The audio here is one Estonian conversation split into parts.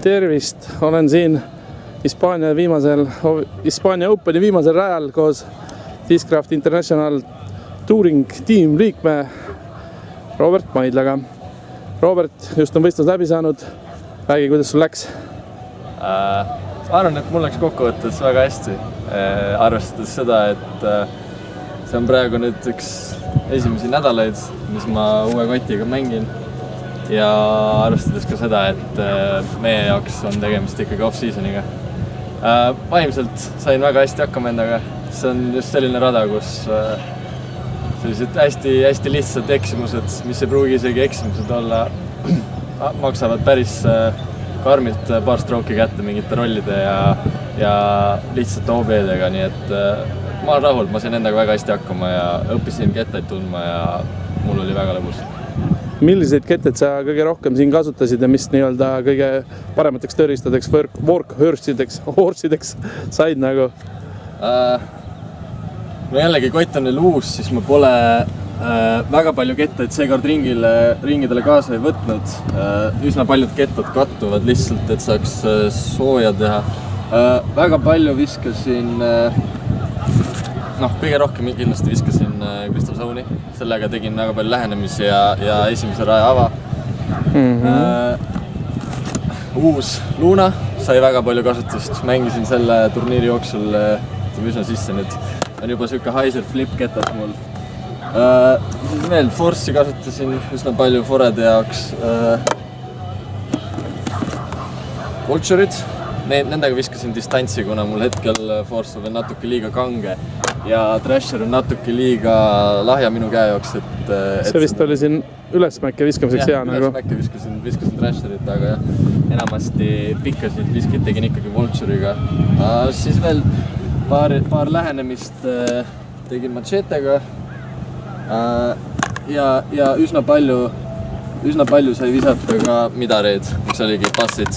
Tervist, olen siin Hispaania Openi viimasel rajal koos Discraft International Touring Team liikme Robert Maidlaga. Robert, just on võistlus läbi saanud. Räägi, kuidas sul läks? Ma arvan, et mul läks kokkuvõttes väga hästi. Arvestades seda, et see on praegu nüüd üks esimesi nädalaid, mis ma uue kotiga mängin. Ja arvestades ka seda, et meie jaoks on tegemist ikkagi off-seasoniga. Vaimselt sain väga hästi hakkama endaga. See on just selline rada, kus sellised hästi lihtsad eksimused, mis ei pruugi isegi eksimused olla, maksavad päris karmilt paar strooki kätte mingite rollide ja lihtsate OB-dega, nii et ma olen rahul, ma sain endaga väga hästi hakkama ja õppisin kettaid tundma ja mul oli väga lõbus. Milliseid ketted sa kõige rohkem siin kasutasid ja mis nii-öelda kõige paremateks tõristadeks, workhorsideks said nagu? No jällegi kott on veel uus, siis ma pole väga palju kettaid seekord ringidele kaasa ei võtnud. Üsna paljud kettad kattuvad lihtsalt, et saaks sooja teha. Väga palju viskasin, kõige rohkem kindlasti viskasin Crystal Zone'i. Sellega tegin väga palju lähenemisi ja esimese raja ava. Uus Luna sai väga palju kasutust. Mängisin selle turniiri jooksul, üsna sisse nüüd. On juba selline Heiser flip ketas mul. Veel Force'i kasutasin üsna palju forede jaoks. Vulture'id. Nendega viskasin distantsi, kuna mul hetkel Force on veel natuke liiga kange ja Thrasher on natuke liiga lahja minu käe jooks. See vist oli siin ülesmäkke viskamiseks hea nagu? Ülesmäkke viskasin Thrasherit, aga enamasti pikkasid viskid tegin ikkagi Vulture'iga. Siis veel paar lähenemist tegin machetega ja üsna palju sai visata ka midareid, mis oligi passid.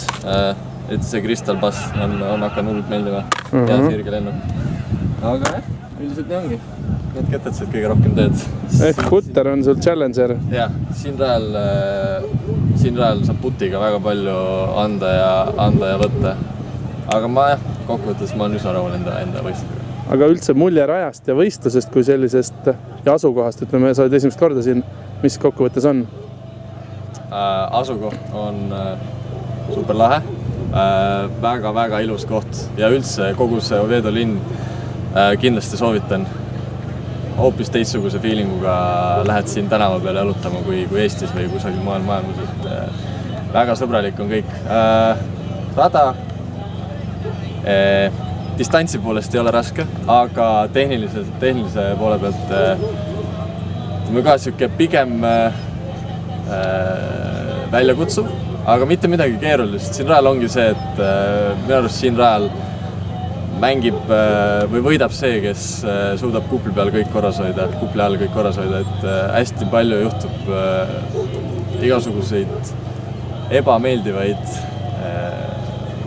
Et see Crystal Bass on hakanud hullult meeldima ja sirge lennuk. Aga üldiselt nii ongi. Need kettad said kõige rohkem tööd. Ehk putter on sul Challenger? Jah, siin rajal saab putiga väga palju anda ja võtta. Aga kokkuvõttes ma olen üsna rahul enda võistlusega. Aga üldse mulje rajast ja võistlusest kui sellisest ja asukohast, ütleme, sa oled esimest korda siin, mis kokkuvõttes on? Asukoht on super lahe. Väga ilus koht ja üldse kogu see Oviedo linn kindlasti soovitan. Hoopis teistsuguse feelinguga lähed siin tänava peale jalutama kui Eestis või kusagil maailmas. Väga sõbralik on kõik. Rada distantsi poolest ei ole raske, aga tehnilise poole pealt me ka pigem väljakutsuv. Aga mitte midagi keerulist. Siin rajal ongi see, et minu arust siin rajal mängib või võidab see, kes suudab kupli all kõik korras hoida, et hästi palju juhtub igasuguseid ebameeldivaid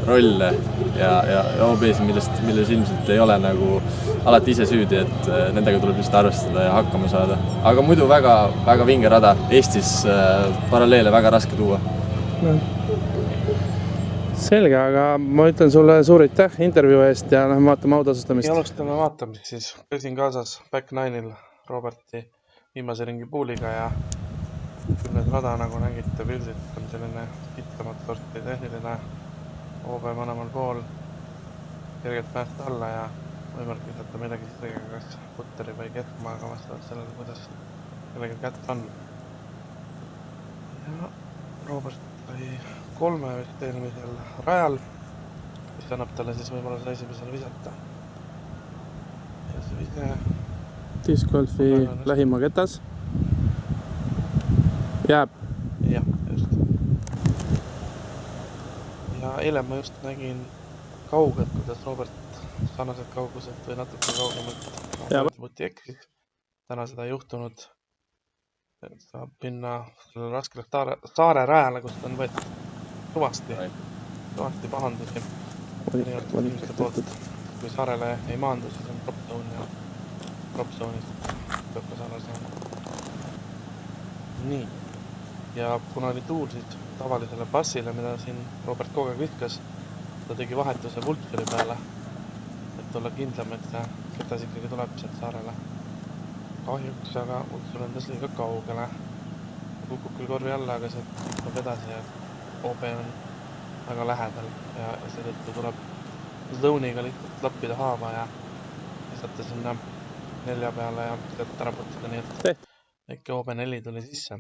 rolle ja OB-si, milles ilmselt ei ole nagu alati ise süüdi, et nendega tuleb lihtsalt arvestada ja hakkama saada. Aga muidu väga vinge rada. Eestis paralleele väga raske tuua. Selge, aga ma ütlen sulle suur aitäh intervjuu eest ja lähme vaatame autasustamist. Ja alustame vaatamist siis. Käisin kaasas Back 9-il Roberti viimase ringi puuliga ja küll need rada, nagu nägite pildilt, on selline kitsamat sorti tehniline OB mõlemal pool kergelt päästa alla ja võimalik visata midagi sisega, kas putteri või kehma, aga vastavalt sellele, kuidas kellegi kätt on. Ja Robert oli 3 vist eelmisel rajal, mis annab talle siis võimaluse esimesel visata. Ja see vise... Disc Golfi lähima ketas. Jääb. Jah, just. Ja eile ma just nägin kaugelt, kuidas Robert sarnaselt kauguselt või natuke kaugemalt muti eksis. Täna seda ei juhtunud. Saab minna sellele raskele saare rajale, kus ta on võetud suvasti pahandusi. Kui saarele ei maandu, siis on drop zone ja drop zone'is peab ka sarnase. Nii. Ja kuna oli tuul, siis tavalisele bassile, mida siin Robert kogu aeg viskas. Ta tegi vahetuse Vulturi peale, et olla kindlam, et see ketas ikkagi tuleb sealt saarele. Kahjuks, aga Vultur endas liiga kaugele. Kukub küll korvi alla, aga see tuleb edasi ja OB on väga lähedal ja seetõttu tuleb Zoniga lihtsalt lappida haava ja visata sinna 4 peale ja sealt ära putada, nii et äkki OB4 tuli sisse.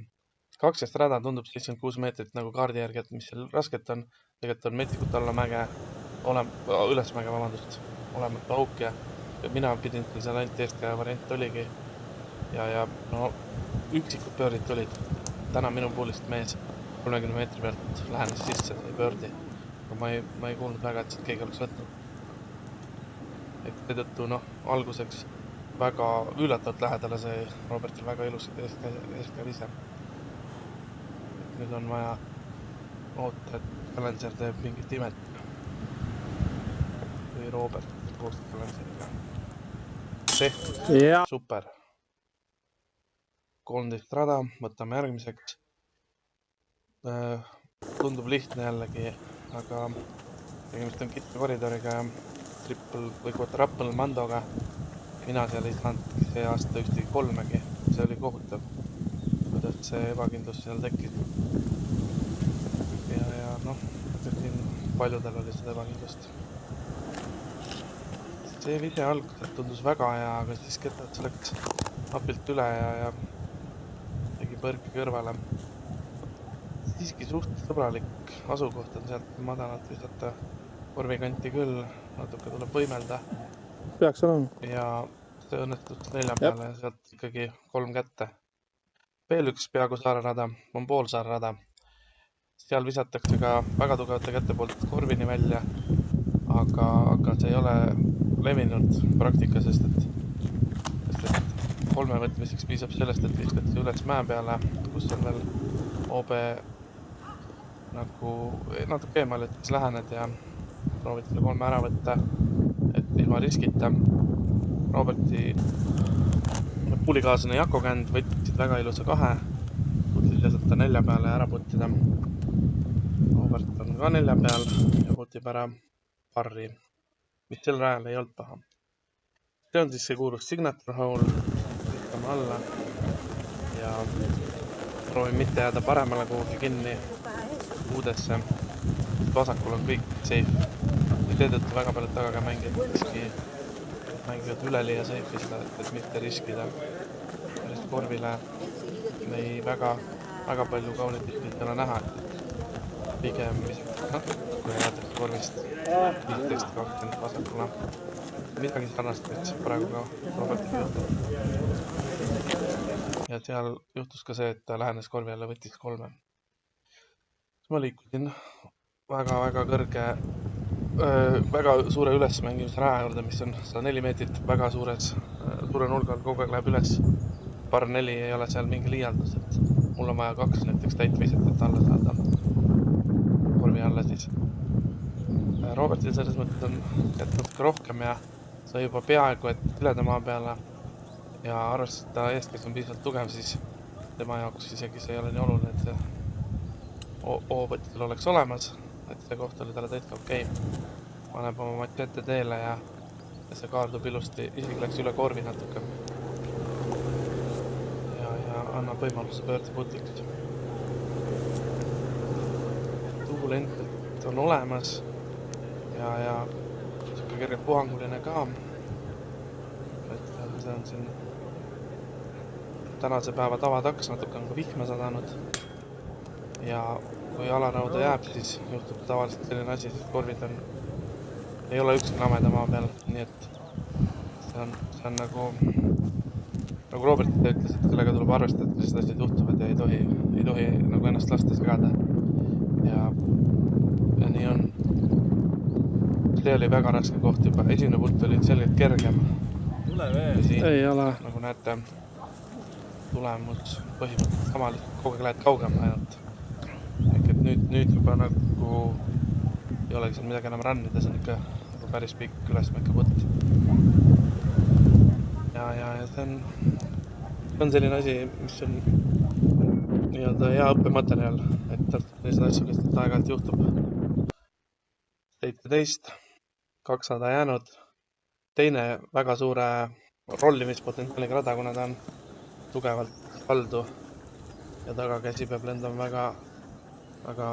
12 rada tundub 76 meetrit nagu kaardi järgi, et mis seal rasket on. Tegelikult on metsikult alla mäge, ülesmäge, olematu auk ja mina pidin seal ainult eestkäe variant oligi. Ja no üksikud pöördid tulid. Täna minu puulist mees 30 meetri pealt lähenes sisse, sai pöördi. Aga ma ei kuulnud väga, et sealt keegi oleks võtnud. Et seetõttu alguseks väga üllatavalt lähedale see Robertil väga ilus eeskäe ise. Nüüd on vaja oota, et Challenger teeb mingit imet. Või Robert koos Challengeriga. Tehtud. Super. 13 rada, võtame järgmiseks. Tundub lihtne jällegi, aga tegemist on kitsa koridoriga ja triple või quadruple mandoga. Mina seal ei saanud see aasta ühtegi 3-gi. See oli kohutav, kuidas see ebakindlus seal tekkis. Ja siin paljudel oli seda ebakindlust. See video alguselt tundus väga hea, aga siis ketad läks napilt üle ja tegi põrki kõrvale. Siiski suht sõbralik asukoht on sealt madalalt visata korvikanti küll, natuke tuleb võimelda. Peaks olema. Ja see õnnestus 4 peale ja sealt ikkagi 3 kätte. Veel üks peaaegu saarerada on poolsaarerada. Seal visatakse ka väga tugevate kätte poolt korvini välja, aga see ei ole levinud praktika, sest et 3 võtmiseks piisab sellest, et viskate üles mäe peale, kus on veel OB nagu natuke eemal, et siis lähened ja proovid selle 3 ära võtta, et ilma riskita. Roberti puulikaaslane Jako Känd võtsid väga ilusa 2, putid jäsata 4 peale ära putida. Robert on ka 4 peal ja putib ära parri, mis sel rajal ei olnud paha. See on siis see kuulus signature hole, võtame alla ja proovin mitte jääda paremale kuhugi kinni uudesse. Vasakul on kõik safe. Seetõttu väga paljud tagaga mängivad üleli ja safe'i seda, et mitte riskida. Pärast korvile ei väga palju kaunitust ei ole näha. Pigem kui jäätakse korvist 15-20 vasakule. Midagi sarnast võttis praegu ka Roberti juhtu. Ja seal juhtus ka see, et ta lähenes korvi jälle võttis 3. Ma liikusin väga kõrge, väga suure ülesmängimise raja juurde, mis on 104 meetrit väga suure nurgal, kogu aeg läheb üles. Par 4 ei ole seal mingi liialdus, et mul on vaja 2 näiteks täit viset, et alla saada korvi alla siis. Robertil selles mõttes on jätnud rohkem ja sai juba peaaegu, et üleda maa peale ja arvestades ta eest, kes on piisavalt tugev, siis tema jaoks isegi see ei ole nii oluline, et see O-võttil oleks olemas, et see koht oli talle täitsa okei. Paneb oma matjette teele ja see kaardub ilusti, isegi läks üle korvi natuke. Ja annab võimaluse pöörde putiks. Tuul endiselt on olemas ja siuke kerge puhanguline ka. Et see on siin tänase päeva tavataks, natuke on ka vihma sadanud. Ja kui alarauda jääb, siis juhtub tavaliselt selline asi, sest korvid ei ole ükski lameda maa peal, nii et see on nagu Robert ütles, et sellega tuleb arvestada, et sellised asjad juhtuvad ja ei tohi nagu ennast lasta segada. Ja nii on. See oli väga raske koht juba, esimene pult oli selgelt kergem. Ei ole. Nagu näete, tulemus põhimõtteliselt sama, kogu aeg lähed kaugem ainult. Nüüd juba nagu ei olegi seal midagi enam rannida, see on ikka päris pikk ülesmäkke putt. Ja see on selline asi, mis on nii-öelda hea õppematerjal, et selliseid asju lihtsalt aeg-ajalt juhtub. Teite teist, 200 jäänud. Teine väga suure rollimispotentsiaaliga rada, kuna ta on tugevalt kaldu ja tagakäsi peab lendama väga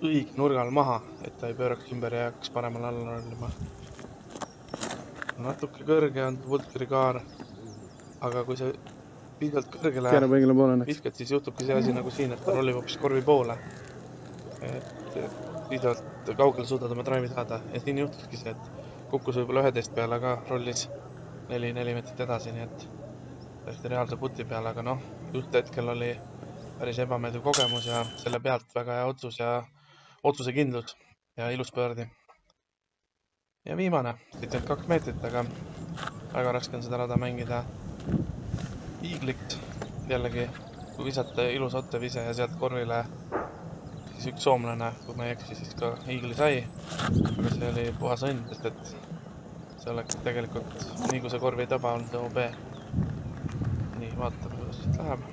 õige nurgal maha, et ta ei pööraks ümber ja hakkaks paremale alla rollima. Natuke kõrge on Vulturi kaar, aga kui see piisavalt kõrgele Keerab õigele poole õnneks. viskad, siis juhtubki see asi nagu siin, et ta rollib hoopis korvi poole. Et piisavalt kaugele suudad oma drive'i saada ja siin juhtuski see, et kukkus võib-olla 11 peale, aga rollis 4 meetrit edasi, nii et täiesti reaalse puti peale, aga noh, just hetkel oli päris ebameeldiv kogemus ja selle pealt väga hea otsus ja otsusekindlus ja ilus pöördi. Ja viimane, 72 meetrit, aga väga raske on seda rada mängida iiglit. Jällegi, kui visata ilus ottevise ja sealt korvile, siis üks soomlane, kui ma ei eksi, siis ka iigli sai. Aga see oli puhas õnn, sest et see oleks tegelikult nii kui see korvi ei taba olnud OB. Nii, vaatame, kuidas siit läheb.